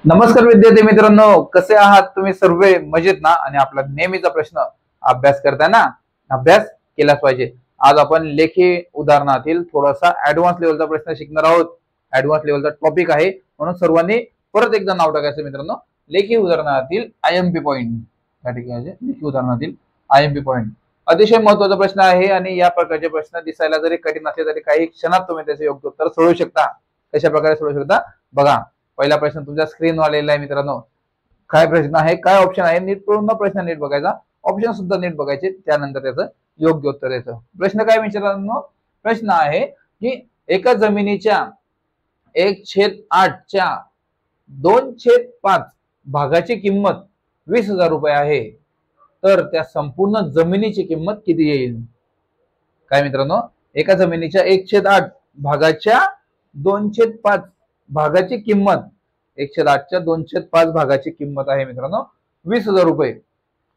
नमस्कार विद्यार्थी मित्रांनो, कसे आहात तुम्ही? सर्व मजेत ना? आणि आपला नेहमीचा प्रश्न, अभ्यास करताना अभ्यास केलाच पाहिजे. आज आपण लेखी उदाहरणातील थोडासा ऍडव्हान्स लेवलचा प्रश्न शिकणार आहोत. ऍडव्हान्स लेवलचा टॉपिक आहे, म्हणून सर्वांनी परत एकदा नाव टाकायचं मित्रांनो. लेखी उदाहरणातील आयएमपी पॉइंट या ठिकाणी लेखी उदाहरणातील आयएमपी पॉइंट अतिशय महत्त्वाचा प्रश्न आहे. आणि या प्रकारचे प्रश्न दिसायला जरी कठीण असले तरी काही क्षणात तुम्ही त्याचे योग्य उत्तर सोडवू शकता. कशा प्रकारे सोडवू शकता बघा. पहिला प्रश्न तुमच्या स्क्रीनवर आलेला आहे मित्रांनो. काय प्रश्न आहे, काय ऑप्शन आहे, नीट पूर्ण प्रश्न नीट बघायचा, ऑप्शन सुद्धा नीट बघायचे, त्यानंतर त्याचं योग्य उत्तर द्यायचं. प्रश्न काय मित्रांनो? प्रश्न आहे की एका जमिनीच्या 1/8 च्या 2/5 भागाची किंमत 20,000 रुपये आहे, तर त्या संपूर्ण जमिनीची किंमत किती येईल? काय मित्रांनो? एका जमिनीच्या 1/8 भागाच्या 2/5 भागाची किंमत 1/8 च्या 2/5 भागाची किंमत आहे मित्रांनो 20,000 रुपये,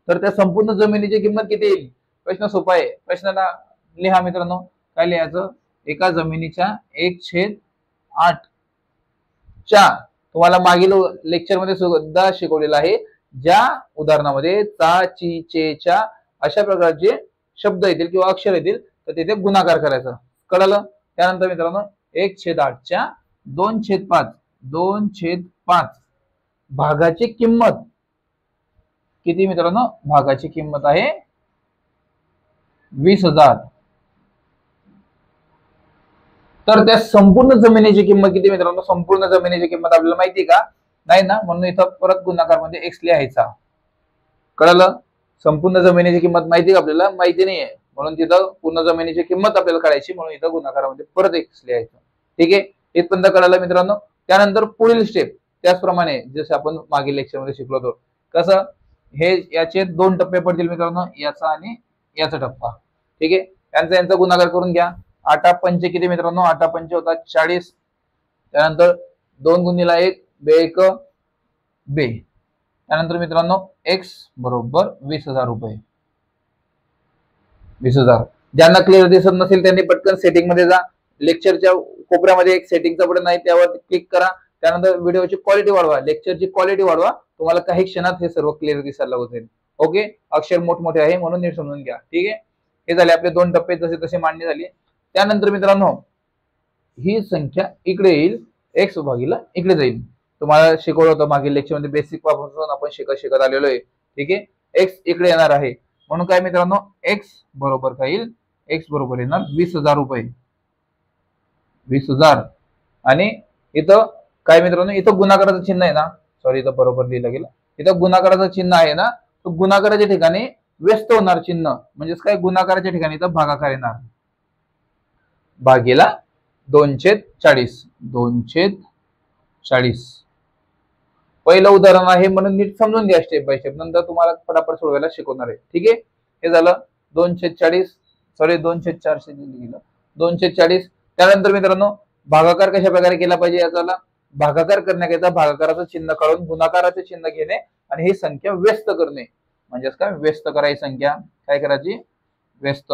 तर त्या संपूर्ण जमिनीची किंमत किती येईल? प्रश्न सोपा आहे. प्रश्नाला लिहा मित्रांनो. काय लिहायचं? एका जमिनीच्या 1/8 च्या, तुम्हाला मागील लेक्चर मध्ये सुद्धा शिकवलेलं आहे, ज्या उदाहरणामध्ये चा, ची, चे, च्या अशा प्रकारचे शब्द येतील किंवा अक्षर येतील तर तिथे गुणाकार करायचा. कळलं? त्यानंतर मित्रांनो 1/8 च्या 2/5 भागाची किंमत किती मित्रांनो? भागाची किंमत आहे 20,000. तर त्या संपूर्ण जमिनीची किंमत किती मित्रांनो? संपूर्ण जमिनीची किंमत आपल्याला माहिती का? नाही ना, म्हणून इथं परत गुणाकार मध्ये एक्स लिहायचा. कळलं? संपूर्ण जमिनीची किंमत माहिती का आपल्याला? माहिती नाहीये, म्हणून तिथं पूर्ण जमिनीची किंमत आपल्याला काढायची, म्हणून इथं गुणाकारामध्ये परत एक्स लिहायचं. ठीक आहे, इथपर्यंत कळालं मित्रांनो. त्यानंतर पुढील स्टेप त्याचप्रमाणे जसं आपण मागील लेक्चर मध्ये शिकलो होतो, कसं हे याचे 2 टप्पे पडतील मित्रांनो, याचा आणि याचा टप्पा. ठीक आहे, यांचा गुणाकार करून घ्या. 8×5 किती मित्रांनो? 8×5 होतात 40. त्यानंतर 2 गुणिले 1 2 2. त्यानंतर मित्रांनो एक्स बरोबर 20,000 रुपये. 20,000. ज्यांना क्लिअर दिसत नसेल त्यांनी पटकन सेटिंग मध्ये जा. लेक्चरच्या कोपऱ्यामध्ये एक सेटिंगचा बटन आहे, त्यावर क्लिक करा. त्यानंतर व्हिडिओची क्वालिटी वाढवा, लेक्चरची क्वालिटी वाढवा. तुम्हाला काही क्षणात हे सर्व क्लिअर दिसायला लागेल. ओके, अक्षर मोठमोठे आहे म्हणून नीट समजून घ्या. ठीक आहे, हे झाले आपले 2 टप्पे, जसे तसे मांडणी झाली. त्यानंतर मित्रांनो ही संख्या इकडे येईल, एक्स भागीला इकडे जाईल. तुम्हाला शिकवलं होतं मागील लेक्चर मध्ये, बेसिक पासून आपण शिकत आलेलो आहे. ठीक आहे, एक्स इकडे येणार आहे, म्हणून काय मित्रांनो एक्स बरोबर काय येईल? एक्स बरोबर येणार 20,000 रुपये. 20,000. आणि इथं काय मित्रांनो? इथं गुणाकाराचं चिन्ह आहे ना, सॉरी इथं बरोबर लिहिलं गेलं. इथं गुणाकाराचं चिन्ह आहे ना, तो गुणाकाराच्या ठिकाणी व्यस्त होणार चिन्ह, म्हणजेच काय गुणाकाराच्या ठिकाणी इथं भागाकार येणार. भागीला 2/40. 2/40 पहिलं उदाहरण आहे, म्हणून नीट समजून घ्या स्टेप बाय स्टेप, नंतर तुम्हाला फटाफट सोडवायला शिकवणार आहे. ठीक आहे, हे झालं 2/40, सॉरी 2/400 लिहिलं, 2/40. त्यानंतर मित्रांनो भागाकार कशा प्रकारे केला पाहिजे? याचा भागाकार करण्याकरिता भागाकाराचं चिन्ह काढून गुणाकाराचे चिन्ह घेणे आणि ही संख्या व्यस्त करणे. म्हणजेच काय? व्यस्त करायची संख्या काय करायची? व्यस्त.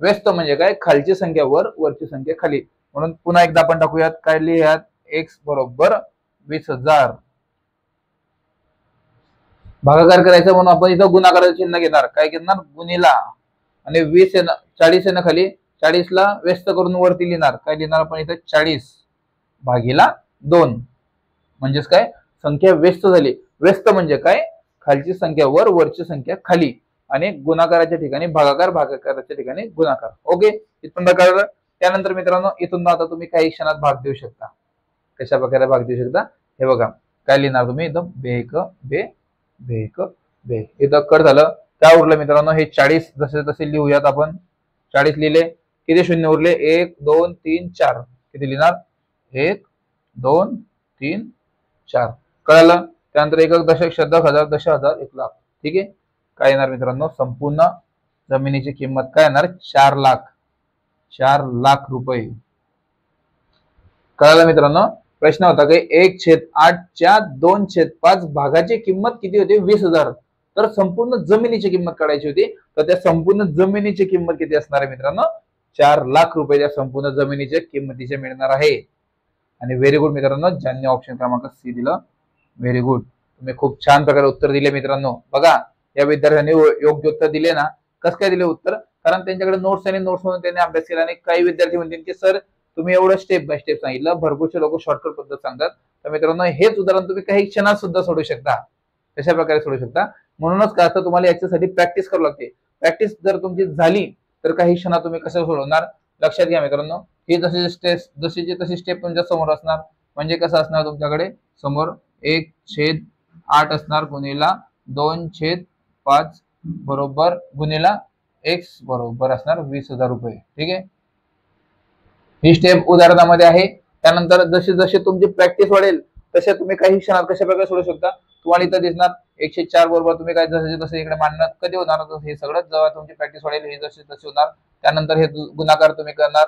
व्यस्त म्हणजे काय? खालची संख्या वर, वरची संख्या खाली. म्हणून पुन्हा एकदा आपण टाकूयात. काय लिहूयात? एक्स बरोबर 20,000. भागाकार करायचं म्हणून आपण इथं गुणाकाराचं चिन्ह घेणार. काय घेणार? गुणिला. आणि 20 आहे ना, 40 आहे ना खाली, 40 ला व्यस्त करून वरती लिहिणार. काय लिहिणार आपण इथं? 40 भागीला 2. म्हणजेच काय? संख्या व्यस्त झाली. व्यस्त म्हणजे काय? खालची संख्या वर, वरची संख्या खाली. आणि गुणाकाराच्या ठिकाणी भागाकार, भागाकाराच्या ठिकाणी गुणाकार. ओके, इथपर्यंत कळलं. त्यानंतर मित्रांनो इथून आता तुम्ही काही क्षणात भाग देऊ शकता. कशा प्रकारे भाग देऊ शकता हे बघा. काय लिहिणार तुम्ही? इथं 2 इथं कट झालं. काय उरलं मित्रांनो? हे 40 जसे तसे लिहूयात आपण. 40 लिहिले, किती शून्य उरले? 1 2 3 4. किती लिहिणार? 1 2 3 4. कळलं? त्यानंतर एकक, दशक, शतक, हजार, 10,000, 1,00,000. ठीक आहे, काय येणार मित्रांनो? संपूर्ण जमिनीची किंमत काय येणार? 4 लाख. 4 लाख रुपये. कळलं मित्रांनो? प्रश्न होता की 1/8 च्या 2/5 भागाची किंमत किती होती? 20,000. तर संपूर्ण जमिनीची किंमत काढायची होती, तर त्या संपूर्ण जमिनीची किंमत किती असणार आहे मित्रांनो? 4 लाख रुपये त्या संपूर्ण जमिनीच्या किंमतीचे मिळणार आहे. आणि व्हेरी गुड मित्रांनो, ज्यांनी ऑप्शन क्रमांक सी दिलं व्हेरी गुड, तुम्ही खूप छान प्रकारे उत्तर दिले मित्रांनो. बघा या विद्यार्थ्यांनी योग्य उत्तर दिले ना. कसं काय दिले उत्तर? कारण त्यांच्याकडे नोट्स आणि नोट्स म्हणून त्यांनी अभ्यास केला. आणि काही विद्यार्थी म्हणतील की सर तुम्ही एवढं स्टेप बाय स्टेप सांगितलं, भरपूरसे लोक शॉर्टकट पद्धत सांगतात. तर मित्रांनो हेच उदाहरण तुम्ही काही क्षणात सुद्धा सोडू शकता. कशा प्रकारे सोडू शकता? म्हणूनच काय असतं, तुम्हाला याच्यासाठी प्रॅक्टिस करावी लागते. प्रॅक्टिस जर तुमची झाली तर काही क्षणात तुम्ही कसं सोडवणार? लक्षात घ्या मित्रांनो, ही जशीची तशी स्टेप तुमच्या समोर असणार. म्हणजे कसं असणार तुमच्याकडे समोर 1/8 असणार गुणिला 2/5 बरोबर गुणिला x बरोबर असणार 20,000 रुपये. ठीक आहे, ही स्टेप उदाहरणामध्ये आहे. त्यानंतर जसे जसे तुमची प्रॅक्टिस वाढेल तसे तुम्ही काही क्षणात कशा प्रकारे सोडू शकता तुम्हाला इथं दिसणार. 104 बरोबर तुम्ही काय जसे जसे इकडे मांडणार कधी होणार हे सगळं जेव्हा तुमची प्रॅक्टिस वाढेल हे जसे जसे होणार. त्यानंतर हे गुणाकार तुम्ही करणार.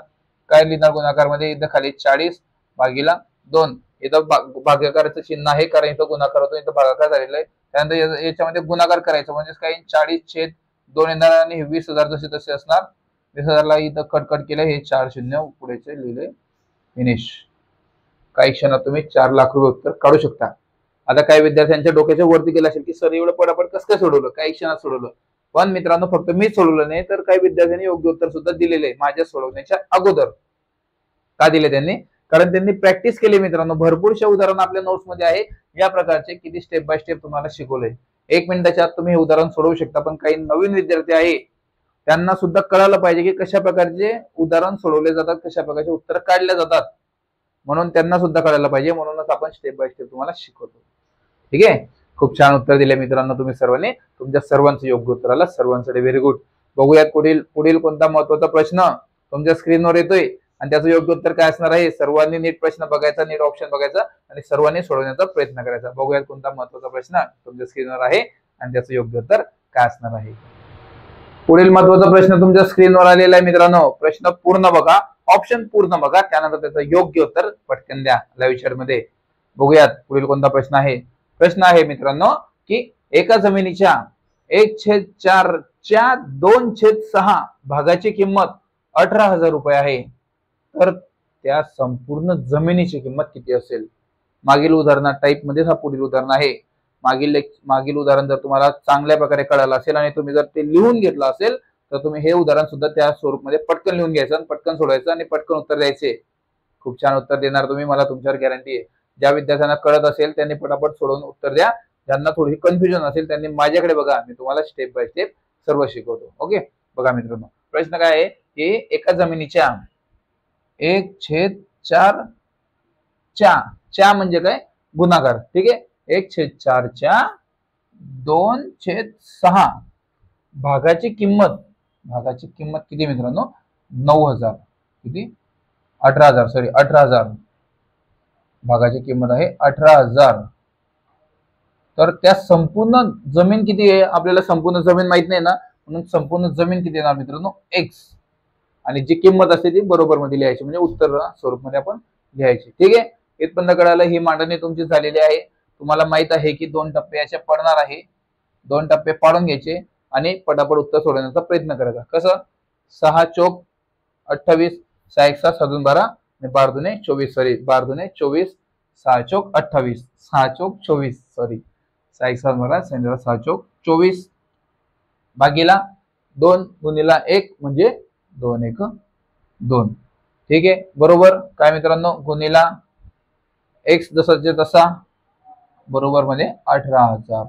काय लिहिणार गुणाकार मध्ये? इथं खाली 40 भागीला 2. इथं भागाकाराचं चिन्ह आहे कारण इथं गुणाकार होतो, इथं भागाकार झालेला आहे. त्यानंतर याच्यामध्ये गुणाकार करायचं म्हणजे काही 40/2 येणार आणि 20,000 जसे तसे असणार. 20,000ला इथं कट केलं, हे 4 शून्य पुढेचे लिहिले, फिनिश. काही क्षणात तुम्ही 4 लाख रुपये उत्तर काढू शकता. आता काही विद्यार्थ्यांच्या डोक्याच्या वरती गेला असेल की सर एवढं पटापट कसं काय सोडवलं, काही क्षणात सोडवलं. पण मित्रांनो फक्त मी सोडवलं नाही तर काही विद्यार्थ्यांनी योग्य उत्तर सुद्धा दिलेले माझ्या सोडवण्याच्या अगोदर. का दिले त्यांनी? कारण त्यांनी प्रॅक्टिस केली मित्रांनो. भरपूरशा उदाहरण आपल्या नोट्स मध्ये आहे या प्रकारचे, किती स्टेप बाय स्टेप तुम्हाला शिकवलंय. 1 मिनिटाच्या आत तुम्ही हे उदाहरण सोडवू शकता. पण काही नवीन विद्यार्थी आहे त्यांना सुद्धा कळायला पाहिजे की कशा प्रकारचे उदाहरण सोडवले जातात, कशा प्रकारचे उत्तर काढले जातात. म्हणून त्यांना सुद्धा कळायला पाहिजे, म्हणूनच आपण स्टेप बाय स्टेप तुम्हाला शिकवतो. ठीक आहे, खूप छान उत्तर दिले मित्रांनो तुम्ही सर्वांनी. तुमच्या सर्वांचं योग्य उत्तर आलं, सर्वांसाठी व्हेरी गुड. बघूयात पुढील कोणता महत्वाचा प्रश्न तुमच्या स्क्रीनवर येतोय आणि त्याचं योग्य उत्तर काय असणार आहे. सर्वांनी नीट प्रश्न बघायचा, नीट ऑप्शन बघायचा आणि सर्वांनी सोडवण्याचा प्रयत्न करायचा. बघूयात कोणता महत्वाचा प्रश्न तुमच्या स्क्रीनवर आहे आणि त्याचं योग्य उत्तर काय असणार आहे. पुढील महत्वाचा प्रश्न तुमच्या स्क्रीनवर आलेला आहे मित्रांनो. प्रश्न पूर्ण बघा, ऑप्शन पूर्ण बघा, त्यानंतर त्याचं योग्य उत्तर पटकन द्या लाईव्ह चॅट मध्ये. बघूयात पुढील कोणता प्रश्न आहे. प्रश्न आहे मित्रांनो की एका जमिनीच्या 1/4 च्या 2/6 भागाची किंमत 18,000 रुपये आहे. तर त्या संपूर्ण जमिनीची किंमत किती असेल? मागील उदाहरणा टाईप मध्ये हा पुढील उदाहरण आहे. मागील उदाहरण जर तुम्हाला चांगल्या प्रकारे कळालं असेल आणि तुम्ही जर ते लिहून घेतलं असेल तर तुम्ही हे उदाहरण सुद्धा त्या स्वरूपामध्ये पटकन लिहून घ्यायचं आणि पटकन सोडवायचं आणि पटकन उत्तर द्यायचे. खूप छान उत्तर देणार तुम्ही, मला तुमच्यावर गॅरंटी आहे. ज्या विद्यार्थ्यांना कळत असेल त्यांनी पटापट सोडवून उत्तर द्या. ज्यांना थोडी कन्फ्युजन असेल त्यांनी माझ्याकडे बघा, मी तुम्हाला स्टेप बाय स्टेप सर्व शिकवतो. ओके, बघा मित्रांनो प्रश्न काय आहे की एका जमिनीच्या 1/4 च्या म्हणजे काय? गुणाकार. ठीक आहे, 1/4 च्या 2/6 भागाची किंमत किती मित्रांनो? 9,000. किती? 18,000. सॉरी 18,000. भागाची किंमत आहे 18,000. तर त्या संपूर्ण जमीन किती आहे? आपल्याला संपूर्ण जमीन माहित नाही ना, म्हणून संपूर्ण जमीन किती येणार मित्रांनो? x. आणि जी किंमत असते ती बरोबर मध्ये लिहायची, म्हणजे उत्तर स्वरूपामध्ये आपण लिहायची. ठीक आहे, इथपर्यंत कळालं. ही मांडणी तुमची झालेली आहे. तुम्हाला माहित आहे की 2 टप्पे याचे पडणार आहे. 2 टप्पे पाडून घ्यायचे आणि पटापट उत्तर सोडवण्याचा प्रयत्न करायचा. कसं? 6 चोक 28, 6 1 7 7 12 आणि 12 दुने 24. सॉरी 12 दुने 24, 6 चोक 28, 6 चोक 24. सॉरी 6 1 7 12 6 चोक 24 भागीला 2 गुणिला 1 म्हणजे 2 1 2. ठीक आहे, बरोबर. काय मित्रांनो? गुणिला x जसाच्या तसा बरोबर मध्ये 18,000.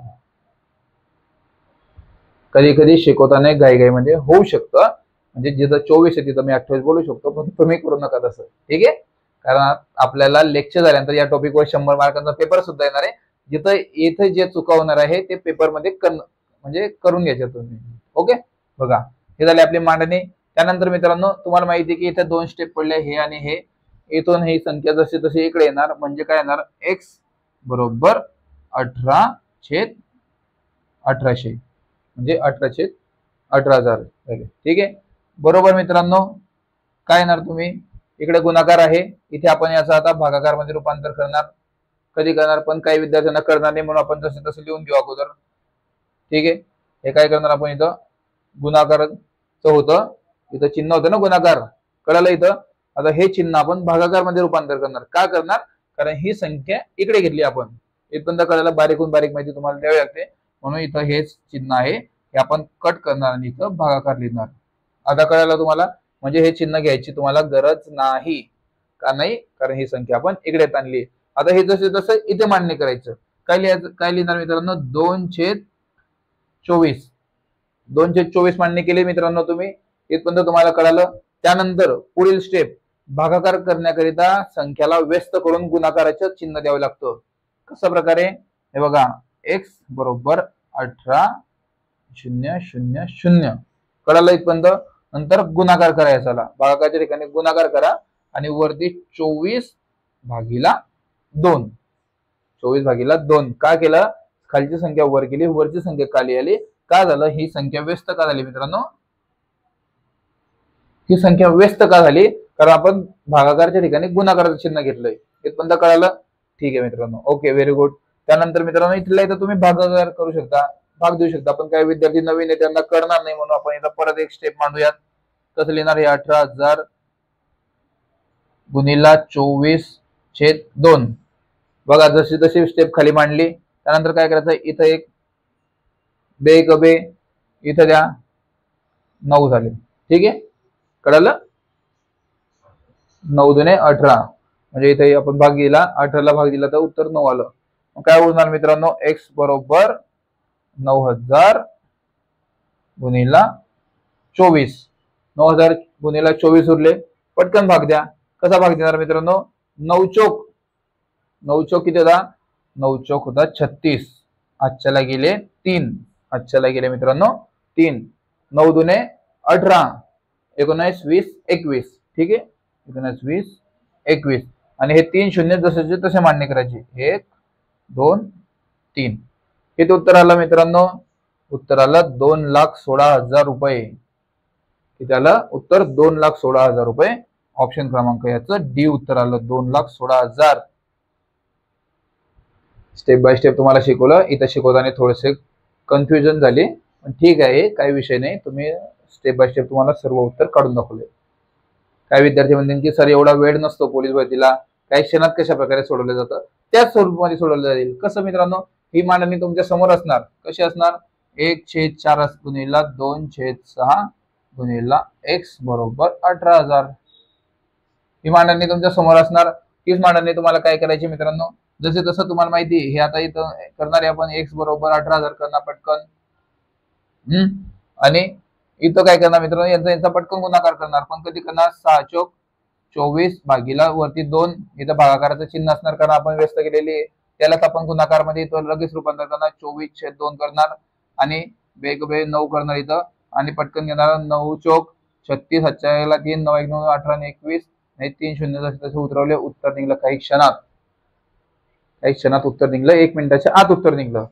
कधी कधी शिकवताना घाईघाईमध्ये होऊ शकतं, म्हणजे जिथं 24 आहे तिथं मी 28 बोलू शकतो, पण तुम्ही करू नका तसं. ठीक आहे, कारण आपल्याला लेक्चर झाल्यानंतर या टॉपिकवर 100 मार्कांचा पेपर सुद्धा येणार आहे. जिथं इथे जे चुकवणार आहे ते पेपर मध्ये म्हणजे करून घ्यायचे तुम्ही. ओके, बघा हे झाले आपली मांडणी. त्यानंतर मित्रांनो तुम्हाला माहिती आहे की इथे 2 स्टेप पडले, हे आणि हे. इथून ही संख्या जशी तशी इकडे येणार, म्हणजे काय येणार? x बरोबर 18/1800 म्हणजे 18/18,000 झाले. ठीक आहे, बरोबर मित्रांनो. काय येणार? तुम्ही इकडे गुणाकार आहे, इथे आपण याचा आता भागाकार मध्ये रूपांतर करणार. कधी करणार? पण काही विद्यार्थ्यांना करणार नाही, म्हणून आपण जसे तसे लिहून घेऊ अगोदर. ठीक आहे, हे काय करणार आपण? इथं गुणाकाराचं होतं, इथं चिन्ह होतं ना गुणाकार, कळालं इथं. आता हे चिन्ह आपण भागाकार मध्ये रूपांतर करणार. का करणार? कारण ही संख्या इकडे घेतली आपण. इथपर्यंत कळायला बारीकहून बारीक माहिती तुम्हाला द्यावी लागते, म्हणून इथं हेच चिन्ह आहे, हे आपण कट करणार आणि इथं भागाकार लिहिणार. आता कळायला तुम्हाला, म्हणजे हे चिन्ह घ्यायची तुम्हाला गरज नाही. का नाही? कारण ही संख्या आपण इकडे आणली. आता हे जसे तसं इथे मान्य करायचं. काय लिहायचं, काय लिहिणार मित्रांनो, 2/24. 2/24 मान्य केले मित्रांनो तुम्ही, इथपर्यंत तुम्हाला कळालं. त्यानंतर पुढील स्टेप, भागाकार करण्याकरिता संख्याला व्यस्त करून गुणाकाराचं चिन्ह द्यावं लागतं. कशा प्रकारे, हे बघा, x बरोबर 18,000 कळालं इथपर्यंत. नंतर गुणाकार करायचा, भागाकाराच्या ठिकाणी गुणाकार करा आणि वरती 24/2. 24/2 का केलं, खालची संख्या वर केली, वरची संख्या खाली आली. का झालं, ही संख्या व्यस्त का झाली मित्रांनो, ही संख्या व्यस्त का झाली, कारण आपण भागाकाराच्या ठिकाणी गुणाकाराचं चिन्ह घेतलंय. इथपर्यंत कळालं? ठीक आहे मित्रांनो, ओके, व्हेरी गुड. त्यानंतर मित्रांनो इथल्या इथं तुम्ही भागाकार करू शकता, भाग देऊ शकता. पण काही विद्यार्थी नवीन आहे, त्यांना कळणार नाही, म्हणून आपण इथं परत एक स्टेप मांडूयात. कसं लिहिणार, हे 18,000 गुणिला 24/2. बघा, जशी जशी स्टेप खाली मांडली, त्यानंतर काय करायचं, इथं एक बे कबे इथं द्या, 9 झाले. ठीक आहे, कळालं. 9 दुने 18, म्हणजे इथे आपण भाग दिला, 18ला भाग दिला तर उत्तर 9 आलं. मग काय होणार मित्रांनो, x बरोबर 9,000 गुणिला 24. 9,000 गुणिला 24 उरले, पटकन भाग द्या. कसा भाग देणार मित्रांनो, 9 चोक, 9 चोक किती होता, 9 चोक होता 36. आजच्याला गेले 3, आजच्याला गेले मित्रांनो 3. 9 दुने 18, 19, 20, 21. ठीक आहे, 19, 20, 21. आणि हे 3 शून्य जसे तसे मान्य करायचे, 1, 2, 3. किती उत्तर आलं मित्रांनो, उत्तर आलं 2,16,000 रुपये. किती आलं उत्तर, 2,16,000 रुपये. ऑप्शन क्रमांक याचं डी उत्तर आलं, 2,16,000. स्टेप बाय स्टेप तुम्हाला शिकवलं, इथं शिकवताना थोडेसे कन्फ्युजन झाले, पण ठीक आहे, काही विषय नाही. तुम्ही स्टेप बाय स्टेप तुम्हाला सर्व उत्तर काढून दाखवले. काही विद्यार्थी म्हणतील की सर एवढा वेळ नसतो पोलीस भरतीला, काही क्षणात कशा प्रकारे सोडवलं जातं, त्याच स्वरूपामध्ये सोडवलं जाईल. कसं मित्रांनो, ही मांडणी तुमच्या समोर असणार. कशी असणार, 1/4 गुणिला 2/6 गुणिला x बरोबर 18,000. ही मांडणी तुमच्या समोर असणार. हीच मांडणी तुम्हाला काय करायची मित्रांनो, जसे तसं तुम्हाला माहिती, हे आता इथं करणार आहे आपण, x बरोबर 18,000 करणार पटकन. आणि इथं काय करणार मित्रांनो, यांचा पटकन गुणाकार करणार. पण कधी करणार, 6 चोक 24 भागीला वरती 2. इथं भागाकाराचं चिन्ह असणार, कारण आपण व्यस्त केलेली, त्यालाच आपण गुणाकार मध्ये इथं लगेच रूपांतर करणार. 24/2 करणार आणि बेग बे 9 करणार इथं, आणि पटकन घेणार 9 चोक 36, 3, 9 1 9 18 आणि 21. नाही 3 शून्य जसे तसे उतरवले, उत्तर निघलं काही क्षणात. काही क्षणात उत्तर निघलं, 1 मिनिटाच्या आत उत्तर निघलं.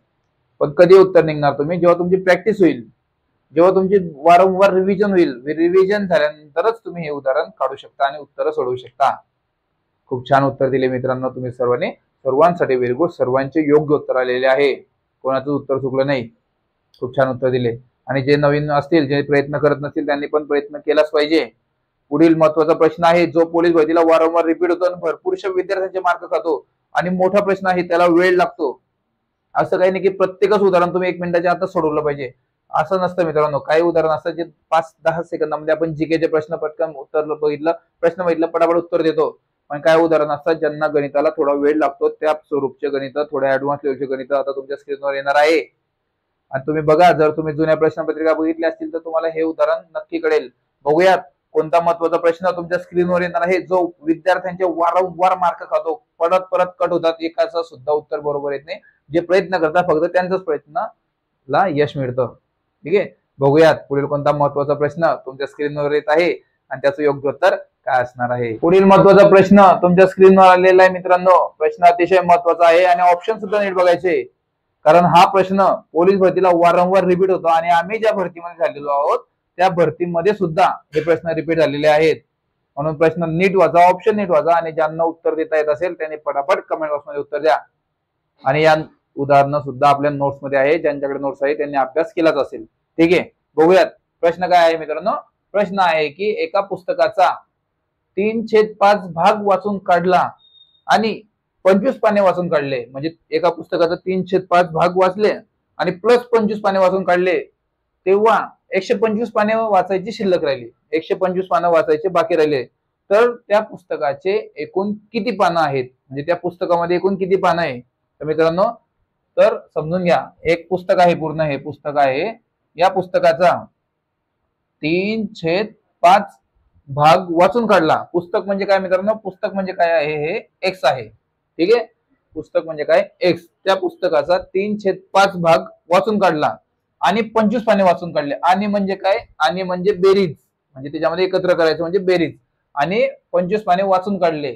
पण कधी उत्तर निघणार तुम्ही, जेव्हा तुमची प्रॅक्टिस होईल, जेव्हा तुमची वारंवार रिव्हिजन होईल. रिव्हिजन झाल्यानंतरच तुम्ही हे उदाहरण काढू शकता आणि उत्तर सोडवू शकता. खूप छान उत्तर दिले मित्रांनो तुम्ही सर्वांनी, सर्वांसाठी व्हेरी गुड. सर्वांचे योग्य उत्तर आलेले आहे, कोणाचं उत्तर चुकलं नाही. खूप छान उत्तर दिले. आणि जे नवीन असतील, जे प्रयत्न करत नसतील, त्यांनी पण प्रयत्न केलाच पाहिजे. पुढील महत्वाचा प्रश्न आहे, जो पोलीस भरतीला वारंवार रिपीट होतो आणि भरपूरशा विद्यार्थ्यांचे मार्क खातो, आणि मोठा प्रश्न आहे, त्याला वेळ लागतो. असं काही नाही की प्रत्येकच उदाहरण तुम्ही 1 मिनिटाच्या आतच सोडवलं पाहिजे, असं नसतं मित्रांनो. काही उदाहरण असतात जे 5-10 सेकंदामध्ये आपण जीकेचे प्रश्न पटकन उत्तर बघितलं, प्रश्न बघितलं, पटापट उत्तर देतो. पण काय उदाहरण असतात ज्यांना गणिताला थोडा वेळ लागतो, त्या स्वरूपचे गणित, थोड्या ऍडव्हान्स लेवलचे गणित आता तुमच्या स्क्रीनवर येणार आहे. आणि तुम्ही बघा, जर तुम्ही जुन्या प्रश्नपत्रिका बघितल्या असतील तर तुम्हाला हे उदाहरण नक्की कळेल. बघूयात कोणता महत्वाचा प्रश्न तुमच्या स्क्रीनवर येणार आहे, जो विद्यार्थ्यांचे वारंवार मार्क खातो, परत परत कट होतात, एकाचं सुद्धा उत्तर बरोबर येत नाही. जे प्रयत्न करतात फक्त त्यांचाच प्रयत्नाला यश मिळतं. ठीक आहे, बघूयात पुढील कोणता महत्वाचा प्रश्न तुमच्या स्क्रीनवर येत आहे आणि त्याचं योग्य उत्तर काय असणार आहे. पुढील महत्वाचा प्रश्न तुमच्या स्क्रीनवर आलेला आहे मित्रांनो. प्रश्न अतिशय महत्वाचा आहे आणि ऑप्शन सुद्धा नीट बघायचे, कारण हा प्रश्न पोलीस भरतीला वारंवार रिपीट होतो आणि आम्ही ज्या भरतीमध्ये झालेलो आहोत त्या भरतीमध्ये सुद्धा हे प्रश्न रिपीट झालेले आहेत. म्हणून प्रश्न नीट वाचा, ऑप्शन नीट वाचा, आणि ज्यांना उत्तर देता येत असेल त्यांनी पटापट कमेंट बॉक्समध्ये उत्तर द्या. आणि या उदाहरणं सुद्धा आपल्या नोट्स मध्ये आहे, ज्यांच्याकडे नोट्स आहे त्यांनी अभ्यास केलाच असेल. ठीक आहे, बघूयात प्रश्न काय आहे मित्रांनो. प्रश्न आहे की एका पुस्तकाचा 3/5 भाग वाचून काढला आणि 25 पाने वाचून काढले, म्हणजे एका पुस्तकाचा 3/5 भाग वाचले आणि प्लस 25 पाने वाचून काढले, तेव्हा 125 पाने वाचायची शिल्लक राहिली, 125 पानं वाचायचे बाकी राहिले, तर त्या पुस्तकाचे एकूण किती पानं आहेत, म्हणजे त्या पुस्तकामध्ये एकूण किती पानं आहे. तर मित्रांनो, तर समजून घ्या, एक पुस्तक आहे, पूर्ण हे पुस्तक आहे, या पुस्तकाचा 3/5 भाग वाचून काढला. पुस्तक म्हणजे काय मित्रांनो, पुस्तक म्हणजे काय आहे, हे एक्स आहे. ठीक आहे, पुस्तक म्हणजे काय, एक्स. त्या पुस्तकाचा 3/5 भाग वाचून काढला आणि 25 पाने वाचून काढले. आणि म्हणजे काय, आणि म्हणजे बेरीज, म्हणजे त्याच्यामध्ये एकत्र करायचं म्हणजे बेरीज. आणि 25 पाने वाचून काढले,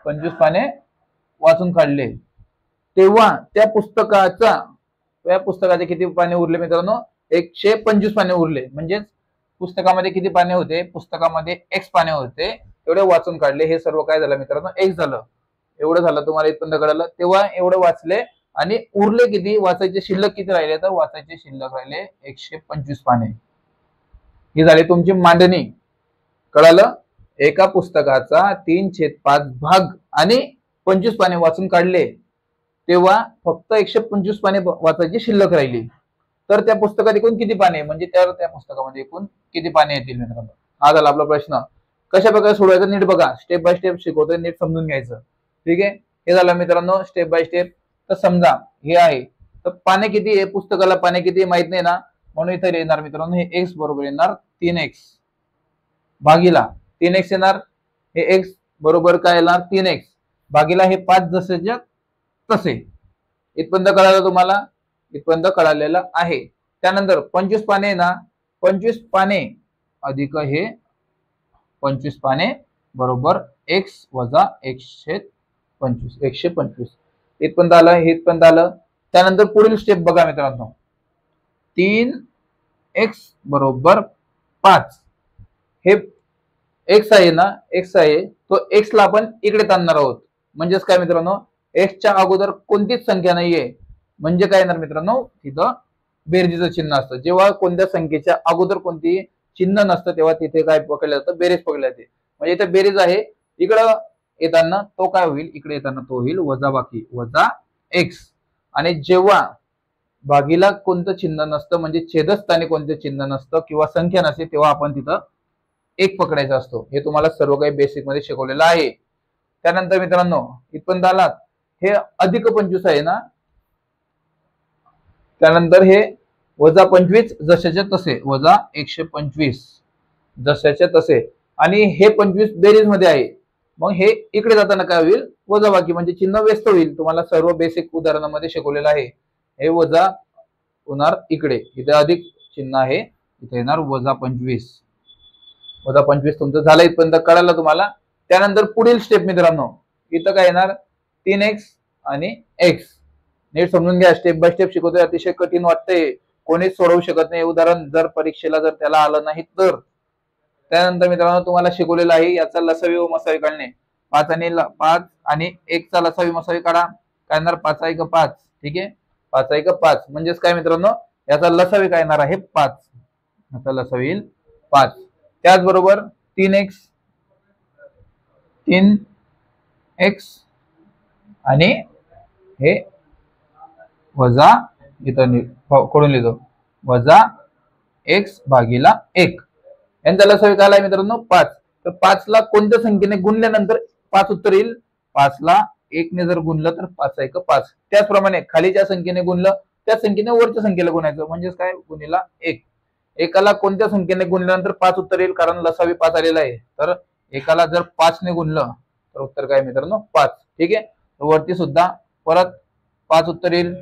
25 पाने वाचून काढले, तेव्हा त्या पुस्तकाचे किती पाने उरले मित्रांनो, 125 पाने उरले. म्हणजेच पुस्तकामध्ये किती पाने होते, पुस्तकामध्ये एक्स पाने होते, एवढे वाचून काढले. हे सर्व काय झालं मित्रांनो, एक्स झालं. एवढं झालं, तुम्हाला इथपर्यंत कळलं. तेव्हा एवढं वाचले आणि उरले किती, वाचायचे शिल्लक किती राहिले, तर वाचायचे शिल्लक राहिले 125 पाने. ही झाली तुमची मांडणी. कळालं, एका पुस्तकाचा 3/5 भाग आणि 25 पाने वाचून काढले, तेव्हा फक्त 125 पाने वाचायची शिल्लक राहिली. तर त्या पुस्तकात एकूण किती पाने, म्हणजे त्या पुस्तकामध्ये एकूण किती पाने येतील मित्रांनो. हा झाला आपला प्रश्न. कशा प्रकारे सोडवायचा नीट बघा, स्टेप बाय स्टेप शिकवतोय, नीट समजून घ्यायचं. ठीक आहे, हे झालं मित्रांनो स्टेप बाय स्टेप. तर समजा हे आहे, तर पाने किती आहे, पुस्तकाला पाने किती माहित नाही ना, म्हणून इथे येणार मित्रांनो, हे एक्स बरोबर येणार 3x भागीला 3x येणार. हे एक्स बरोबर काय येणार, 3x भागीला हे 5 जसेच्या तसे. इथपर्यंत कळालं तुम्हाला, इथपर्यंत कळालेलं आहे. त्यानंतर 25 पाने ना, 25 पाने अधिक हे 25 पाने बरोबर एक्स वजा 125. इथपर्यंत आलं, हे इथपर्यंत आलं. त्यानंतर पुढील स्टेप बघा मित्रांनो, 3x बरोबर 5. हे एक्स आहे ना, एक्स आहे, तो एक्स ला आपण इकडे आणणार आहोत. म्हणजेच काय मित्रांनो, एक्सच्या अगोदर कोणतीच संख्या नाहीये, म्हणजे काय येणार मित्रांनो, तिथं बेरजेचं चिन्ह असतं. जेव्हा कोणत्या संख्येच्या अगोदर कोणती चिन्ह नसतं, तेव्हा तिथे काय पकडलं जातं, बेरीज पकडली जाते. म्हणजे इथे बेरीज आहे, इकडं येताना तो काय होईल, इकडे येताना तो होईल वजा बाकी वजा एक्स. आणि जेव्हा भागीला कोणतं चिन्ह नसतं, म्हणजे छेदस्थानी कोणतं चिन्ह नसतं किंवा संख्या नसते, तेव्हा आपण तिथं एक पकडायचा असतो. हे तुम्हाला सर्व काही बेसिक मध्ये शिकवलेलं आहे. त्यानंतर मित्रांनो, इथपर्यंत आलात, हे अधिक 25 आहे ना, त्यानंतर हे वजा 25 जशाच्या तसे, वजा 125 जशाच्या तसे. आणि हे 25 बेरीज मध्ये आहे, मग हे इकडे जाताना काय होईल, वजा बाकी, म्हणजे चिन्ह व्यस्त होईल. तुम्हाला सर्व बेसिक उदाहरणामध्ये शिकवलेलं आहे. हे वजा होणार इकडे, इथे अधिक चिन्ह आहे, इथे येणार वजा 25. वजा 25 तुमचं झालं, इथपर्यंत कळालं तुम्हाला. त्यानंतर पुढील स्टेप मित्रांनो, इथं काय येणार, 3x आणि x. नीट समजून घ्या, स्टेप बाय स्टेप शिकवतोय, अतिशय कठीण वाटतंय, कोणीच सोडवू शकत नाही उदाहरण, जर परीक्षेला जर त्याला आलं नाही तर. त्यानंतर मित्रांनो, तुम्हाला शिकवलेलं आहे याचा लसावी व मसावी काढणे. 5 आणि 1 चा लसावी मसावी काढा. काय येणार, 5 5. ठीक आहे, 5 5 म्हणजेच काय मित्रांनो, याचा लसावी काय येणार आहे, 5. याचा लसावी येईल 5. त्याचबरोबर 3x आणि हे वजा, इथं खोडून लिहितो, वजा x भागीला 1. यांचा लसावी काय आहे मित्रांनो, 5. तर 5 ला कोणत्या संख्येने गुणल्यानंतर 5 उत्तर येईल, 5 ला 1 ने जर गुणलं तर 5 5. त्याचप्रमाणे खालीच्या संख्येने गुणलं, त्या संख्येने वरच्या संख्येला गुणायचं, म्हणजेच काय, गुणिला 1. एकाला कोणत्या संख्येने गुणल्यानंतर 5 उत्तर येईल, कारण लसावी 5 आलेला आहे. तर एकाला जर 5 ने गुणलं तर उत्तर काय मित्रांनो, 5. ठीक आहे, वरती सुद्धा परत 5 उत्तर येईल.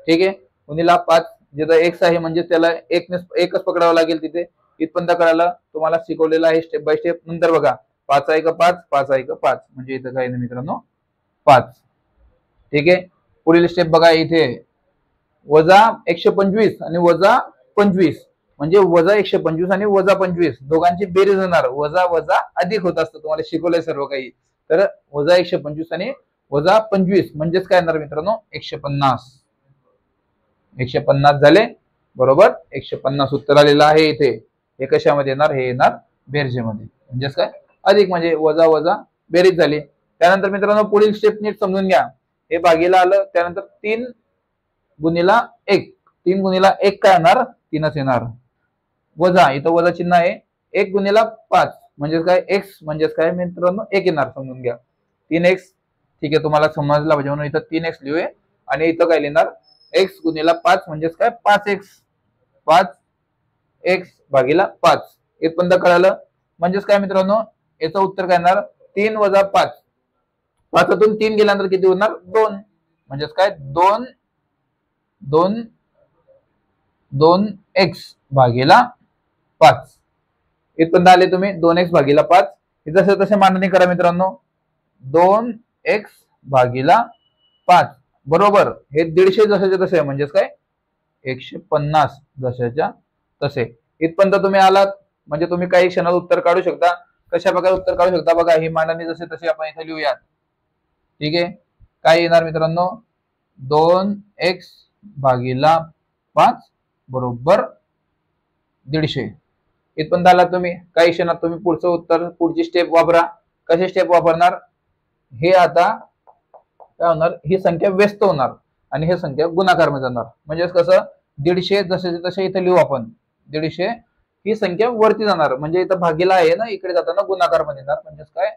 ठीक आहे, गुणिला 5, जिथं एक्स आहे म्हणजे त्याला एकच पकडावं लागेल तिथे. इथपर्यंत कळालं, तुम्हाला शिकवलेलं आहे स्टेप बाय स्टेप. नंतर बघा, 5 5 5 5, म्हणजे इथं काय ना मित्रांनो, 5. ठीक आहे, पुढील स्टेप बघा, इथे वजा 125 आणि वजा 25, म्हणजे वजा 125 आणि वजा 25 दोघांची बेरीज होणार, वजा वजा अधिक होत असतं, तुम्हाला शिकवलंय सर्व काही. तर वजा 125 आणि वजा 25 म्हणजेच काय येणार मित्रांनो, 150. 150 झाले, बरोबर, 150 उत्तर आलेलं आहे इथे. हे कशामध्ये येणार, हे येणार बेरजेमध्ये. म्हणजेच काय, अधिक म्हणजे वजा वजा बेरीज झाली. त्यानंतर मित्रांनो पुढील स्टेप नीट समजून घ्या. हे भागीला आलं, त्यानंतर 3 गुणिला 1, 3 गुणिला 1 काय येणार? 3च येणार. वजा, इथं वजा चिन्ह आहे. 1 गुणिला 5 म्हणजे काय? x म्हणजे काय मित्रांनो? 1 येणार. समजून घ्या. 3x, ठीक आहे, तुम्हाला समजला पाहिजे म्हणून इथं 3x लिहूया. आणि इथं काय लिहिणार? x गुणिला 5 म्हणजे काय? 5x, 5x भागीला 5. इथपर्यंत कळालं? म्हणजेच काय मित्रांनो? याचं उत्तर काय येणार? 3 वजा 5. 5तून 3 गेल्यानंतर किती होणार? 2. म्हणजेच काय? 2x भागीला 5. इथपर्यंत आले तुम्ही. 2x भागीला 5. जसं तसे मांडणी करा मित्रांनो. 2x भागीला 5 बरोबर हे 150 जशाच्या तसे म्हणजेच काय? 150 जशाच्या तसे. इथपर्यंत तुम्ही आलात म्हणजे तुम्ही काही क्षणात उत्तर काढू शकता. कशा प्रकारे उत्तर काढू शकता बघा. ही मांडणी जसे तसे आपण इथे लिहूयात. ठीक आहे. काय येणार मित्रांनो? 2x भागीला 5 बरोबर 150. इथपर्यंत आला तुम्ही. काही क्षणात तुम्ही पुढचं उत्तर, पुढची स्टेप वापरा. कशी स्टेप वापरणार? हे आता काय होणार? ही संख्या व्यस्त होणार आणि हे संख्या गुणाकार मध्ये जाणार. म्हणजे कसं? 150 जसे तसे इथे लिहू आपण. 150 ही संख्या वरती जाणार म्हणजे इथं भागीला आहे ना, इकडे जाताना गुणाकार मध्ये येणार. म्हणजेच काय?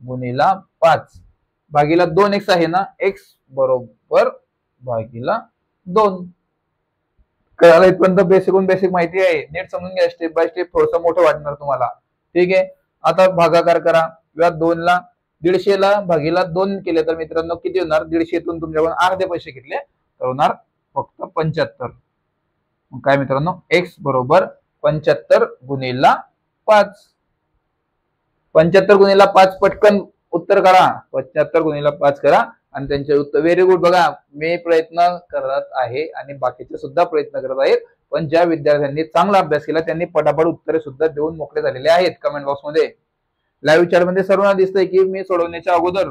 गुणिला 5 भागीला 2x आहे ना, x बरोबर भागीला 2. कळालं? इथपर्यंत बेसिकहून बेसिक माहिती आहे. नीट समजून घ्या. Step by step. थोडंसं मोठं वाटणार तुम्हाला. ठीक आहे. आता भागाकार करा. या 2 ला 150 ला भागीला 2 केले तर मित्रांनो किती होणार? 150तून तुमच्याकडून अर्धे पैसे घेतले तर होणार फक्त 75. काय मित्रांनो? x बरोबर 75 गुणिला 5. 75 गुणिला 5 पटकन उत्तर करा. 75 गुणिला 5 करा आणि त्यांचे उत्तर. Very good. बघा मी प्रयत्न करत आहे आणि बाकीचे सुद्धा प्रयत्न करत आहेत. पण ज्या विद्यार्थ्यांनी चांगला अभ्यास केला त्यांनी पटापट उत्तरे सुद्धा देऊन मोकळे झालेले आहेत. कमेंट बॉक्स मध्ये, लाईव्ह चॅट मध्ये सर्वांना दिसतंय की मी सोडवण्याच्या अगोदर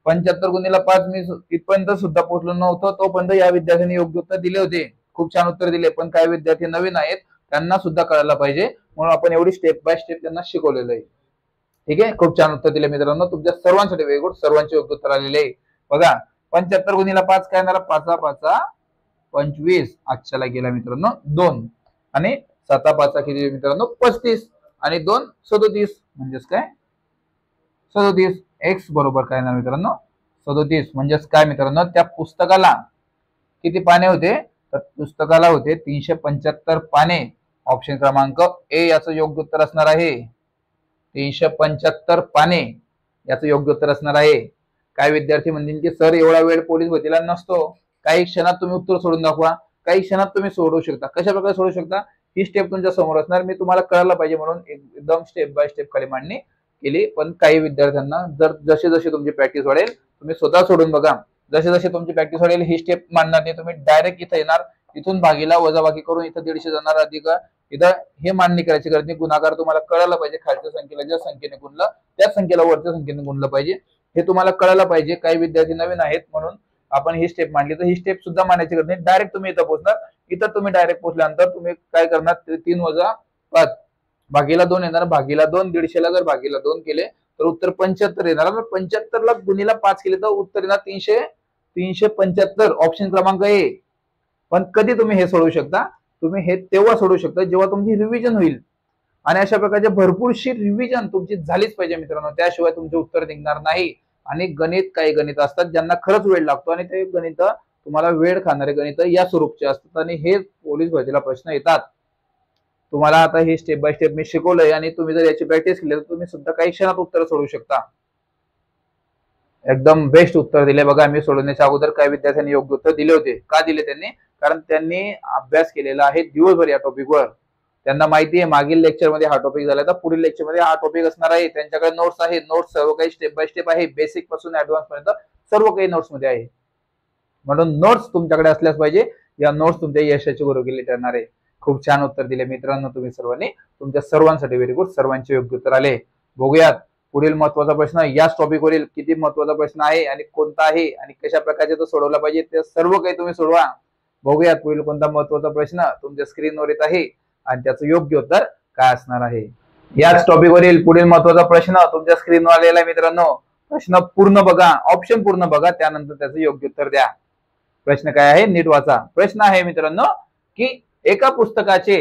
75 गुणिला 5 मी इथपर्यंत सुद्धा पोहोचलो नव्हतो. तोपर्यंत या विद्यार्थ्यांनी योग्य उत्तर दिले होते. खूप छान उत्तर दिले. पण काही विद्यार्थी नवीन आहेत, त्यांना सुद्धा कळायला पाहिजे म्हणून आपण एवढी स्टेप बाय स्टेप त्यांना शिकवलेलं आहे. ठीक आहे. खूप छान उत्तर दिले मित्रांनो. तुमच्या सर्वांसाठी व्हेरी गुड. सर्वांचे योग्य उत्तर आलेले आहे. बघा 75 गुणिला 5 काय येणार? 5 5 25. आजच्याला गेला मित्रांनो 2 आणि 7 5 किती मित्रांनो? 35 आणि 2 37. म्हणजेच काय? 37. x बरोबर काय येणार मित्रांनो? 37. म्हणजेच काय मित्रांनो? त्या पुस्तकाला किती पाने होते? तर पुस्तकाला होते 375 पाने. ऑप्शन क्रमांक ए याचं योग्य उत्तर असणार आहे. 375 पाने याचं योग्य उत्तर असणार आहे. काही विद्यार्थी म्हणतील की सर एवढा वेळ पोलीस भरतीला नसतो. काही क्षणात तुम्ही उत्तर सोडून दाखवा. काही क्षणात तुम्ही सोडवू शकता. कशा प्रकारे सोडवू शकता? ही स्टेप तुमच्या समोर असणार. मी तुम्हाला कळायला पाहिजे म्हणून एकदम स्टेप बाय स्टेप खाली मांडणी केली. पण काही विद्यार्थ्यांना जर जसे जसे तुमची प्रॅक्टिस वाढेल तुम्ही स्वतः सोडून बघा. जसे जसे तुमची प्रॅक्टिस वाढेल ही स्टेप मांडणार नाही तुम्ही. डायरेक्ट इथे येणार. इथून भागीला वजाबाकी करून इथं 150 जाणार. अधिक इथं हे मांडणी करायची गरज नाही. गुणाकार तुम्हाला कळायला पाहिजे. खालच्या संख्येला ज्या संख्येने गुणलं त्याच संख्येला वरच्या संख्येने गुणलं पाहिजे. हे तुम्हाला कळायला पाहिजे. काही विद्यार्थी नवीन आहेत म्हणून आपण ही स्टेप मांडली. तर ही स्टेप सुद्धा मांडायची गरज नाही. डायरेक्ट तुम्ही इथं पोहोचणार. इथं तुम्ही डायरेक्ट पोहोचल्यानंतर तुम्ही काय करणार? 3 वजा 5 भागीला 2 येणार. भागीला 2 150 ला जर भागीला 2 केले तर उत्तर 75 येणार. 75 ला गुणिला 5 केले तर उत्तर येणार 375. ऑप्शन क्रमांक ए. पण कधी तुम्ही हे सोडवू शकता? तुम्ही हे तेव्हा सोडवू शकता जेव्हा तुमची रिव्हिजन होईल. आणि अशा प्रकारचे भरपूरशी रिव्हिजन तुमची झालीच पाहिजे मित्रांनो. त्याशिवाय तुमचे उत्तर निघणार नाही. आणि गणित, काही गणित असतात ज्यांना खरंच वेळ लागतो आणि ते गणित तुम्हाला वेळ खाणारे गणित या स्वरूपचे असतात आणि हे पोलीस भरतीला प्रश्न येतात. तुम्हाला आता हे स्टेप बाय स्टेप मी शिकवलंय आणि तुम्ही जर याची प्रॅक्टिस केली तर तुम्ही सुद्धा काही क्षणात उत्तर सोडवू शकता. एकदम बेस्ट उत्तर दिले. बघा मी सोडवण्याच्या अगोदर काही विद्यार्थ्यांनी योग्य उत्तर दिले होते. का दिले त्यांनी? कारण त्यांनी अभ्यास केलेला आहे दिवसभर या टॉपिकवर. त्यांना माहिती आहे मागील लेक्चर मध्ये हा टॉपिक झाला तर पुढील लेक्चर मध्ये हा टॉपिक असणार आहे. त्यांच्याकडे नोट्स आहे. नोट्स सर्व काही स्टेप बाय स्टेप आहे. बेसिक पासून ऍडव्हान्स पर्यंत सर्व काही नोट्स मध्ये आहे. म्हणून नोट्स तुमच्याकडे असल्याच पाहिजे. या नोट्स तुमच्या यशाची गुरुकिल्ली ठरणार आहे. खूप छान उत्तर दिले मित्रांनो तुम्ही सर्वांनी. तुमच्या सर्वांसाठी व्हेरी गुड. सर्वांचे योग्य उत्तर आले. बघूयात पुढील महत्वाचा प्रश्न. याच टॉपिक वरील किती महत्वाचा प्रश्न आहे आणि कोणता आहे आणि कशा प्रकारचे तो सोडवला पाहिजे ते सर्व काही तुम्ही सोडवा. बघूयात पुढील कोणता महत्वाचा प्रश्न तुमच्या स्क्रीनवर येत आहे आणि त्याचं योग्य उत्तर काय असणार आहे. याच टॉपिक वरील पुढील महत्वाचा प्रश्न तुमच्या स्क्रीनवर आलेला आहे मित्रांनो. प्रश्न पूर्ण बघा, ऑप्शन पूर्ण बघा, त्यानंतर त्याचं योग्य उत्तर द्या. प्रश्न काय आहे नीट वाचा. प्रश्न आहे मित्रांनो की एका पुस्तकाचे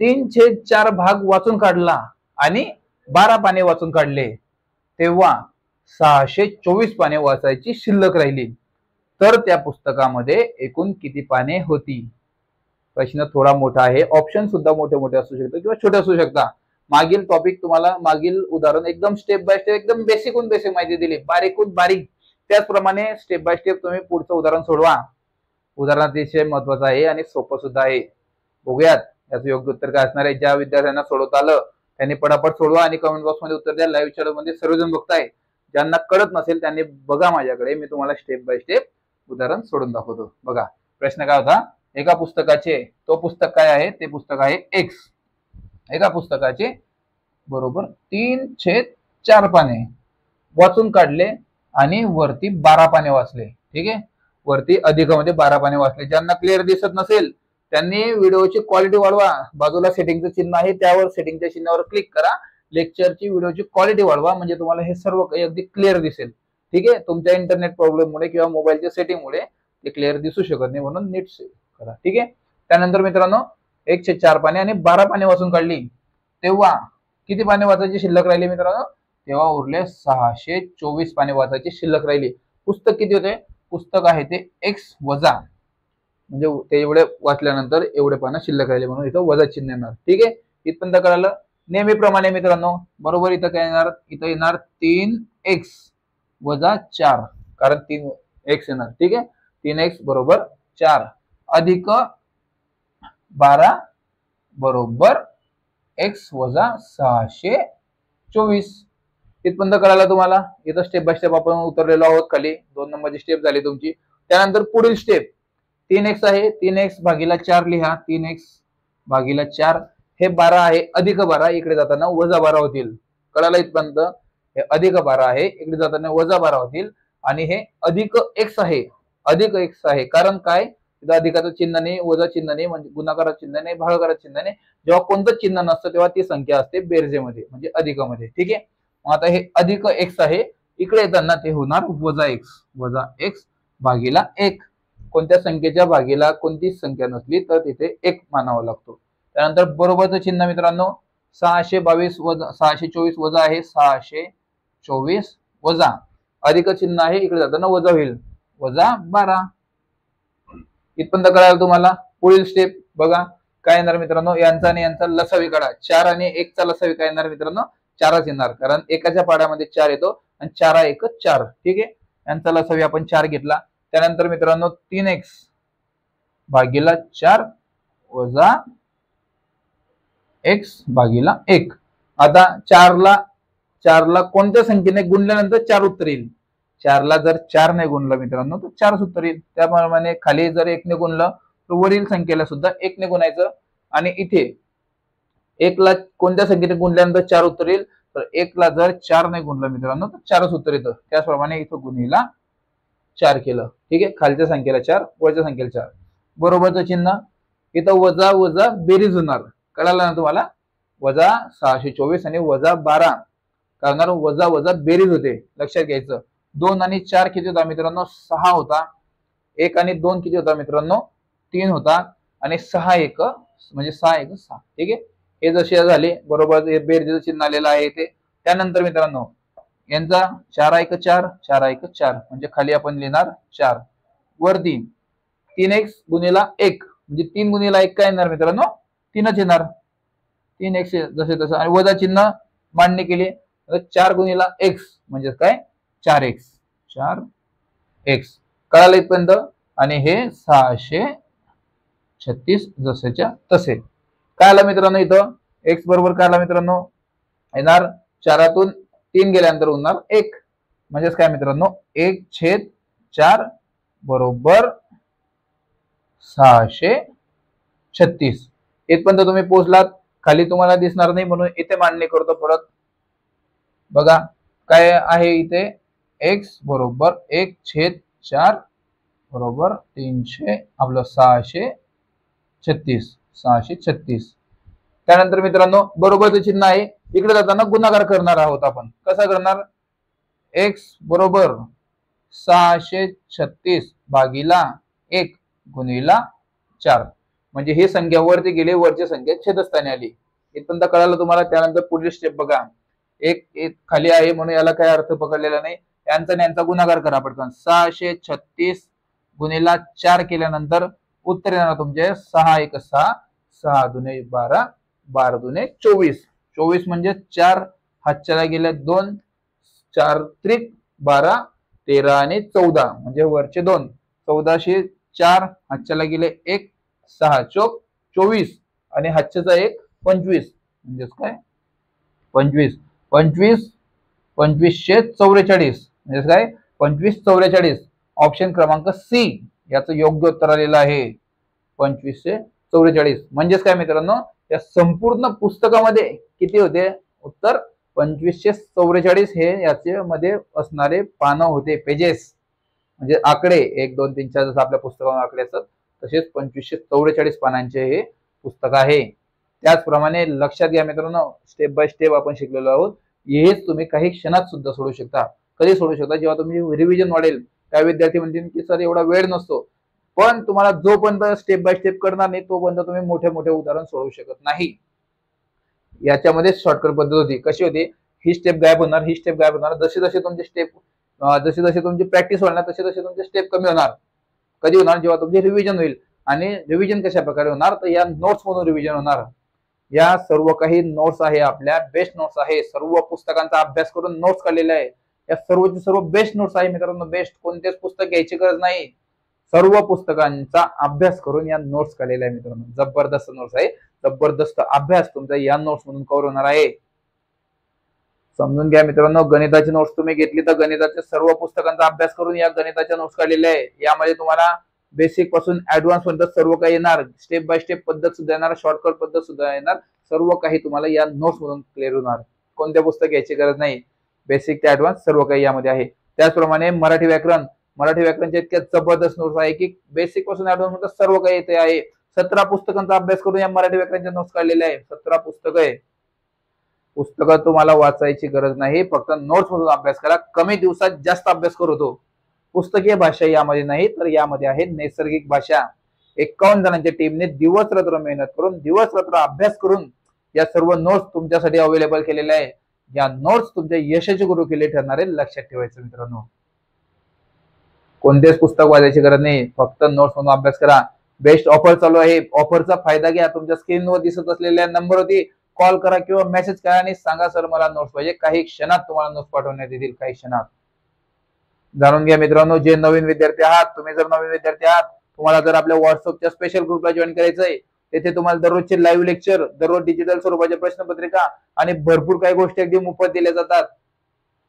3/4 भाग वाचून काढला आणि 12 पाने वाचून काढले, तेव्हा 624 पाने वाचायची शिल्लक राहिली, तर त्या पुस्तकामध्ये एकूण किती पाने होती? प्रश्न थोडा मोठा आहे, ऑप्शन सुद्धा मोठे मोठे असू शकतात किंवा छोटे असू शकतात. मागील टॉपिक तुम्हाला मागील उदाहरण एकदम स्टेप बाय स्टेप एकदम बेसिकून बेसिक माहिती दिली, बारीकून बारीक, त्याचप्रमाणे स्टेप बाय स्टेप तुम्ही पुढचं उदाहरण सोडवा. उदाहरण अतिशय महत्वाचं आहे आणि सोपं सुद्धा आहे. बघूयात याचं योग्य उत्तर काय असणार आहे. ज्या विद्यार्थ्यांना सोडवता आलं त्यांनी पटापट सोडवा आणि कमेंट बॉक्स मध्ये उत्तर द्या. लाईव्ह चॅनल मध्ये सर्वजण बघताय, ज्यांना कळत नसेल त्यांनी बघा माझ्याकडे, मी तुम्हाला स्टेप बाय स्टेप उदाहरण सोडून दाखवतो. बघा प्रश्न काय होता, एका पुस्तकाचे, तो पुस्तक काय आहे, ते पुस्तक आहे एक्स, एका पुस्तकाचे बरोबर 3/4 पाने वाचून काढले आणि वरती 12 पाने वाचले. ठीक आहे, वरती अधिकामध्ये 12 पाने वाचले. ज्यांना क्लिअर दिसत नसेल त्यांनी व्हिडिओची क्वालिटी वाढवा, बाजूला सेटिंगचं चिन्ह आहे त्यावर सेटिंगच्या चिन्हावर क्लिक करा, लेक्चरची व्हिडिओची क्वालिटी वाढवा, म्हणजे तुम्हाला हे सर्व काही अगदी क्लिअर दिसेल. ठीक आहे, तुमच्या इंटरनेट प्रॉब्लेममुळे किंवा मोबाईलच्या सेटिंगमुळे ते क्लिअर दिसू शकत नाही, म्हणून नीट करा. ठीक आहे, त्यानंतर मित्रांनो 1/4 पाने आणि 12 पाने वाचून काढली, तेव्हा किती पाने वाचायची शिल्लक राहिली मित्रांनो? तेव्हा उरले 624 पाने वाचायची शिल्लक राहिली. पुस्तक किती होते? पुस्तक आहे ते एक्स वजा, म्हणजे ते एवढे वाचल्यानंतर एवढे पानं शिल्लक राहिले म्हणून इथं वजा चिन्ह येणार. ठीक आहे, इथपर्यंत कळालं. नेहमीप्रमाणे मित्रांनो बरोबर इथं काय येणार, इथं येणार 3x वजा 4, कारण 3x येणार. ठीक आहे, 3x बरोबर 4 अधिक 12 बरोबर x वजा 624. इथपर्यंत कळालं तुम्हाला. इथं स्टेप बाय स्टेप आपण उतरलेलो आहोत खाली. 2 नंबरची स्टेप झाली तुमची. त्यानंतर पुढील स्टेप 3x आहे, 3x भागीला 4 लिहा, 3x भागीला 4, हे 12 आहे अधिक 12, इकडे जाताना वजा 12 होतील. कळालं इथपर्यंत? हे अधिक 12 आहे, इकडे जाताना वजा 12 होतील, आणि हे अधिक x आहे, अधिक x आहे, कारण काय, इथं अधिकाचं चिन्ह नाही, वजा चिन्ह नाही, म्हणजे गुणाकाराचं चिन्ह नाही, भागाकाराचं चिन्ह नाही. जेव्हा कोणतं चिन्ह नसतं तेव्हा ती संख्या असते बेरजेमध्ये, म्हणजे अधिकामध्ये. ठीक आहे, मग आता हे अधिक x आहे, इकडे येताना ते होणार वजा x भागीला 1. कोणत्या संख्येच्या भागीला कोणतीच संख्या नसली तर तिथे 1 मानावा लागतो. त्यानंतर बरोबरचं चिन्ह मित्रांनो 622 वजा 624 वजा आहे, 624 वजा अधिक चिन्ह आहे, इकडे जाताना वजा होईल, वजा 12. इथपर्यंत कळालं तुम्हाला. पुढील स्टेप बघा काय येणार मित्रांनो, यांचा आणि यांचा लसावी काढा. 4 आणि 1 चा लसावी काय येणार मित्रांनो? 4च येणार, कारण एकाच्या पाड्यामध्ये 4 येतो आणि 4 1 4. ठीक आहे, यांचा लसावी आपण 4 घेतला. त्यानंतर मित्रांनो 3x भागीला 4 वजा x भागीला 1. आता 4 ला कोणत्या संख्येने गुणल्यानंतर 4 उत्तर येईल? 4 ला जर 4 ने गुणलं मित्रांनो तर 4च उत्तर येईल. त्याप्रमाणे खाली जर 1 ने गुणलं तर वरील संख्येला सुद्धा 1 ने गुणायचं, आणि इथे 1 ला कोणत्या संख्येने गुणल्यानंतर 4 उत्तर येईल? तर 1 ला जर 4 ने गुणलं मित्रांनो तर 4च उत्तर येतं. त्याचप्रमाणे इथं गुणीला 4 केलं. ठीक आहे, खालच्या संख्येला 4, वरच्या संख्येला 4. बरोबरचं चिन्ह इथं वजा वजा बेरीज होणार. कळालं ना तुम्हाला? वजा 624 आणि वजा 12 करणार, वजा वजा बेरीज होते, लक्षात घ्यायचं. 2 आणि 4 किती होता मित्रांनो? 6 होता. 1 आणि 2 किती होता मित्रांनो? 3 होता. आणि 6 1 म्हणजे 6 1 6. ठीक आहे, हे जसे झाले बरोबर बेरीजचं चिन्ह आलेलं आहे ते. त्यानंतर मित्रांनो यांचा 4 1 4, 4 1 4, म्हणजे खाली आपण लिहिणार 4, वरती 3x गुणिला 1, म्हणजे 3 गुणिला 1 काय येणार मित्रांनो? 3च येणार. 3x जसे तसं, आणि वजा चिन्ह मांडणी केली, 4 गुणिला x म्हणजे काय? 4x. कळालं इथपर्यंत? आणि हे 636 जसेच्या तसे. काय आलं मित्रांनो इथं? x बरोबर काय आला मित्रांनो? येणार 4तून 3 गेल्यानंतर होणार 1, म्हणजेच काय मित्रांनो 1/4 बरोबर 636. इथपर्यंत तुम्ही पोहोचलात. खाली तुम्हाला दिसणार नाही म्हणून इथे मांडणी करतो परत. बघा काय आहे इथे, x बरोबर 1/4 बरोबर 300 आपलं 636. त्यानंतर मित्रांनो बरोबरचं चिन्ह आहे, इकडे जाताना गुणाकार करणार आहोत आपण. कसा करणार? x बरोबर 636 भागिला 1 गुणिला 4. म्हणजे ही संख्या वरती गेली, वरची संख्या छेदस्थानी आली. इथपर्यंत कळालं तुम्हाला. त्यानंतर पुढील स्टेप बघा. एक एक खाली आहे म्हणून याला काय अर्थ पकडलेला नाही. यांचा आणि यांचा गुणाकार करा पटकन. 636 गुणिला 4 केल्यानंतर उत्तर येणार तुमचे 6 1 6, 6 दुने 12, 12 दुने 24. 24 म्हणजे 4 हातच्याला गेल्या 2, 4 त्रिक 12, 13 आणि 14 म्हणजे वरचे 2. 14 4 हातच्याला गेले 1, 6 चोक 24 आणि हातच्याचा 1 25 म्हणजेच काय 25. 25 2544 म्हणजे काय 2544. ऑप्शन क्रमांक सी याचं योग्य उत्तर आलेलं आहे 2544. म्हणजेच काय मित्रांनो, या संपूर्ण पुस्तकामध्ये किती होते उत्तर 2544 हे याचे मध्ये असणारे पानं होते, पेजेस म्हणजे आकडे 1 2 3 4 जसं आपल्या पुस्तकामध्ये आकडे असतात तसेच 2544 पानांचे हे पुस्तक आहे. त्याचप्रमाणे लक्षात घ्या मित्रांनो, स्टेप बाय स्टेप आपण शिकलेलो आहोत. हेच तुम्ही काही क्षणात सुद्धा सोडू शकता. कधी सोडू शकता, जेव्हा तुम्ही रिव्हिजन वाढेल त्या विद्यार्थी म्हणतील की सर एवढा वेळ नसतो. पण तुम्हाला जोपर्यंत स्टेप बाय स्टेप करणार नाही तोपर्यंत तुम्ही मोठे मोठे उदाहरण सोडवू शकत नाही. याच्यामध्ये शॉर्टकट पद्धत होती. कशी होती, ही स्टेप गायब होणार, ही स्टेप गायब होणार. जसे जसे तुमचे स्टेप जसे जसे तुमची प्रॅक्टिस होणार तसे तसे तुमचे स्टेप कमी होणार. कधी होणार, जेव्हा तुमचे रिव्हिजन होईल. आणि रिव्हिजन कशा प्रकारे होणार, तर या नोट्स मधून रिव्हिजन होणार. या सर्व काही नोट्स आहे, आपल्या बेस्ट नोट्स आहे. सर्व पुस्तकांचा अभ्यास करून नोट्स काढलेले आहे. या सर्वचे सर्व बेस्ट नोट्स आहे मित्रांनो. बेस्ट कोणतेच पुस्तक घ्यायची गरज नाही. सर्व पुस्तकांचा अभ्यास करून या नोट्स काढलेल्या आहे मित्रांनो. जबरदस्त नोट्स आहे. जबरदस्त अभ्यास तुमचा या नोट्स मधून कव्हर होणार आहे. समजून घ्या मित्रांनो. गणिताची नोट्स तुम्ही घेतली तर गणिताच्या सर्व पुस्तकांचा अभ्यास करून या गणिताच्या नोट्स काढलेल्या आहे. यामध्ये तुम्हाला बेसिक पासून ऍडव्हान्स पर्यंत सर्व काही येणार. स्टेप बाय स्टेप पद्धत सुद्धा येणार, शॉर्टकट पद्धत सुद्धा येणार. सर्व काही तुम्हाला या नोट्स मधून क्लिअर होणार. कोणत्या पुस्तक घ्यायची गरज नाही. बेसिक ते ऍडव्हान्स सर्व काही यामध्ये आहे. त्याचप्रमाणे मराठी व्याकरणच्या इतक्या जबरदस्त नोट्स आहे की बेसिक पासून ऍडव्हान्स पर्यंत सर्व काही येते आहे. 17 पुस्तकांचा अभ्यास करून या मराठी व्याकरणच्या नोट्स काढलेल्या आहे. 17 पुस्तकं आहे. पुस्तकं तुम्हाला वाचायची गरज नाही, फक्त नोट्स मधून अभ्यास करा. कमी दिवसात जास्त अभ्यास करतो. पुस्तकीय भाषा यामध्ये नाही, तर यामध्ये आहे नैसर्गिक भाषा. 51 जणांच्या टीमने दिवस रात्र मेहनत करून, दिवस रात्र अभ्यास करून या सर्व नोट्स तुमच्यासाठी अवेलेबल केलेल्या आहे. या नोट्स तुमच्या यशाचे गुरु केले ठरणारे. लक्षात ठेवायचं मित्रांनो. कोणतेच पुस्तक वाचायची गरज नाही, फक्त नोट्स मधून अभ्यास करा. बेस्ट ऑफर चालू आहे. ऑफरचा फायदा घ्या. तुमच्या स्क्रीनवर दिसत असलेल्या नंबरवरती कॉल करा किंवा मेसेज करा आणि सांगा सर मला नोट्स पाहिजे. काही क्षणात तुम्हाला नोट्स पाठवण्यात येतील. काही क्षणात. जाणून घ्या मित्रांनो. जे नवीन विद्यार्थी आहात, तुम्ही जर नवीन विद्यार्थी आहात, तुम्हाला जर आपल्या व्हॉट्सअपच्या स्पेशल ग्रुपला जॉईन करायचंय, तेथे तुम्हाला दररोजचे लाईव्ह लेक्चर, दररोज डिजिटल स्वरूपाच्या प्रश्नपत्रिका आणि भरपूर काही गोष्टी अगदी मोफत दिल्या जातात.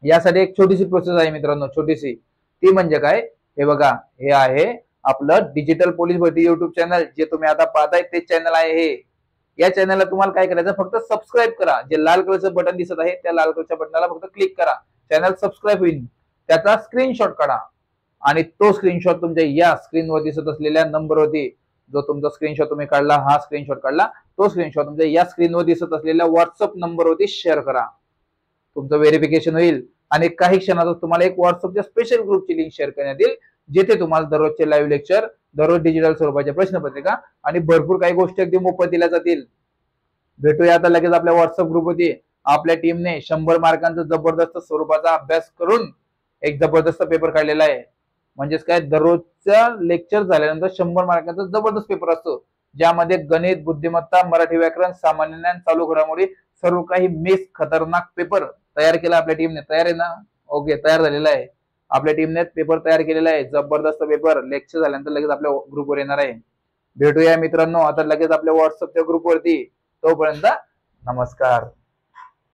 यासाठी एक छोटीशी प्रोसेस आहे मित्रांनो, छोटीशी. ती म्हणजे काय, हे बघा, हे आहे आपलं डिजिटल पोलीस भरती युट्यूब चॅनल. जे तुम्ही आता पाहताय ते चॅनल आहे हे. या चॅनलला तुम्हाला काय करायचं, फक्त सबस्क्राईब करा. जे लाल कलरचं बटन दिसत आहे त्या लाल कलरच्या बटनाला फक्त क्लिक करा. चॅनल सबस्क्राईब होईल. त्याचा स्क्रीनशॉट काढा आणि तो स्क्रीनशॉट तुमच्या या स्क्रीनवर दिसत असलेल्या नंबरवरती, जो तुमचा स्क्रीनशॉट तुम्ही काढला, हा स्क्रीनशॉट काढला, तो स्क्रीनशॉट तुमच्या या स्क्रीनवर दिसत असलेल्या व्हॉट्सअप नंबरवरती शेअर करा. तुमचं व्हेरिफिकेशन होईल आणि काही क्षणातच तुम्हाला एक व्हॉट्सअपच्या स्पेशल ग्रुपची लिंक शेअर करण्यात येईल, जिथे तुम्हाला दररोजचे लाईव्ह लेक्चर, दररोज डिजिटल स्वरूपाच्या प्रश्नपत्रिका आणि भरपूर काही गोष्टी अगदी मोफत दिल्या जातील. भेटूया आता लगेच आपल्या व्हॉट्सअप ग्रुपवरती. आपल्या टीमने 100 मार्कांचा जबरदस्त स्वरूपाचा अभ्यास करून एक जबरदस्त पेपर काढलेला आहे. म्हणजेच काय, दररोजच्या लेक्चर झाल्यानंतर 100 मार्कांचा जबरदस्त पेपर असतो, ज्यामध्ये गणित, बुद्धिमत्ता, मराठी व्याकरण, सामान्य ज्ञान, चालू घडामोडी सर्व काही मिक्स खतरनाक पेपर तयार केला आपल्या टीमने. तयार आहे ना? ओके, तयार झालेला आहे. आपल्या टीमने पेपर तयार केलेला आहे. जबरदस्त पेपर लेक्चर झाल्यानंतर लगेच आपल्या ग्रुपवर येणार आहे. भेटूया मित्रांनो आता लगेच आपल्या व्हॉट्सअपच्या ग्रुपवरती. तोपर्यंत नमस्कार.